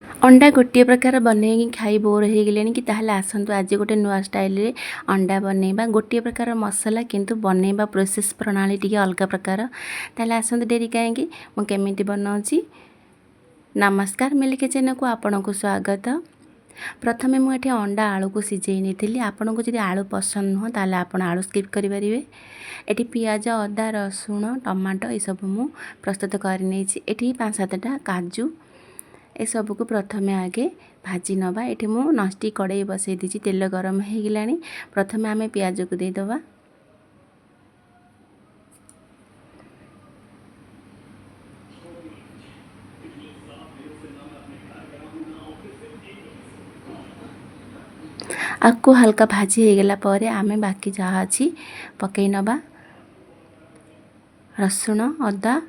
अंडा गोटे प्रकार बनई खाई बोर हो गले कि ताहले आसतु आज गोटे नुआ स्टाइल रे अंडा बनैबा गोटे प्रकार मसला किंतु बनैबा प्रोसेस प्रणाली टी अलग प्रकार। ताहले आसतु डेरी कहीं मुझे बनाऊँगी। नमस्कार मिल्क किचन को आपन को स्वागत। प्रथमे मुझे अंडा आलू को सिझे नहीं आपन को जब आलू पसंद नुह ताले आपन आलू स्किप करेंगे। एटी पियाज अदा रसुण टमाटो ये सब मु प्रस्तुत कर 5-7टा काजू ए सब को प्रथमे आगे भाजी नवा। ये मु नस्टिक कड़ाई बसई दी तेल गरम हो गला। प्रथमे आम पियाज को देदबा। आपको हल्का भाजी हो गला पर आमे बाकी जहाँ अच्छी पकई नवा। रसुण अदा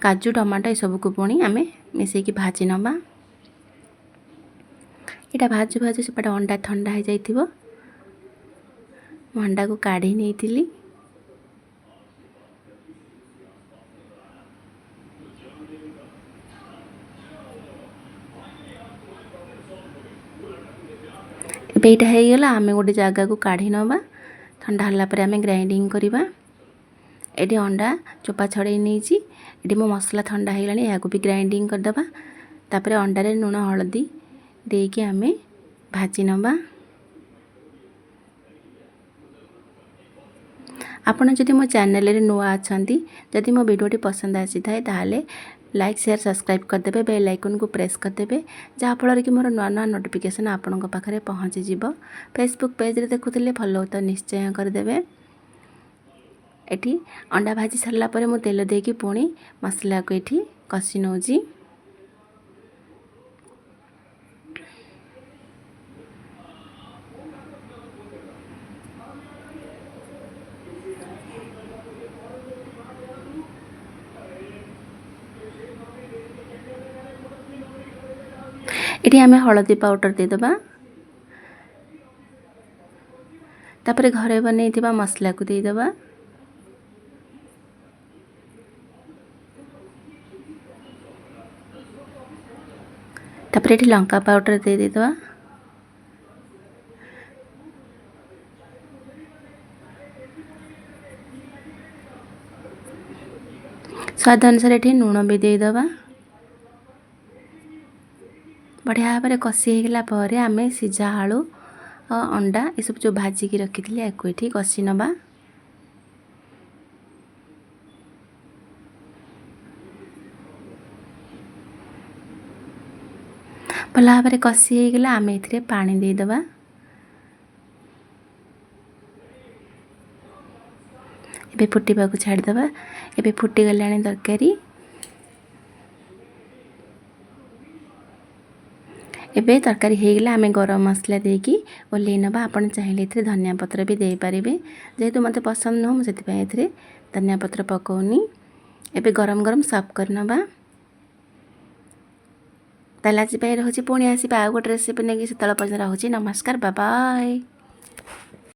काजू टमाटो ये सब को पुणी आमे मिसेकी भाजी नवा। यहाँ भाजु भाजु सेपटे अंडा ठंडा हो जाइथिबो। अंडा को काढ़ी नहीं थिली। बेटा हो गला आमे गोटे जगह को काढ़ी नवा। ठंडा हला पर आमे ग्राइंडिंग करवा। एटी अंडा चोपा छड़े नहीं ये मो मसला ठंडा हो गला। भी ग्राइंडिंग करदबा। तापर अंडा रे लुण हलदी देके आमे भाजी नवा। आपन जदि मो चैनल रे नुआ अछंती जदि मो वीडियोटी पसंद आसी थाए ताहाले लाइक शेयर सब्सक्राइब करदेबे। बेल आइकन को प्रेस करदेबे जहाँ फल कि मोर नुआ नुआ नोटिफिकेशन आपन पाखे पहुँची जीवो। फेसबुक पेज रे देखुथिले फॉलो तो निश्चय करदेबे। एठी अंडा भाजी सरला परे मो तेल देकी पुणी मसला को एठी कसी नौजी। इटी आमे हलदी पाउडर देदबा। तापरे घरे बनैथिबा मसला को देदबा। तापरे इटी लंका पाउडर दे देदबा। स्वाद अनुसार इटी लुण भी देदबा। बढ़िया भाव में कषि होगला पर आमे सिझा आलू अंडा ये सब जो भाजिकी रखी थी ये कषि नवा। भल भाव में कषि होगला आम ए पानी देदबा। एबे फुटिबा को छाड़दबा। एबे फुटी गलानी तरकारी। एबे तरकारी होगला आमे गरम मसला देकी ओल्लै नबा। आपन चाहिए इथरे धनिया पत्र भी दे पारिबे। जेहेतु मते पसंद न से इथरे धनिया पत्र पकोनी। एबे गरम गरम सर्व कर नबा। ताला जी पे रहउची पुणी आसी आ गोटे रेसिपी नेकी सेतल पर्यंत रहउची। नमस्कार बाय बाय।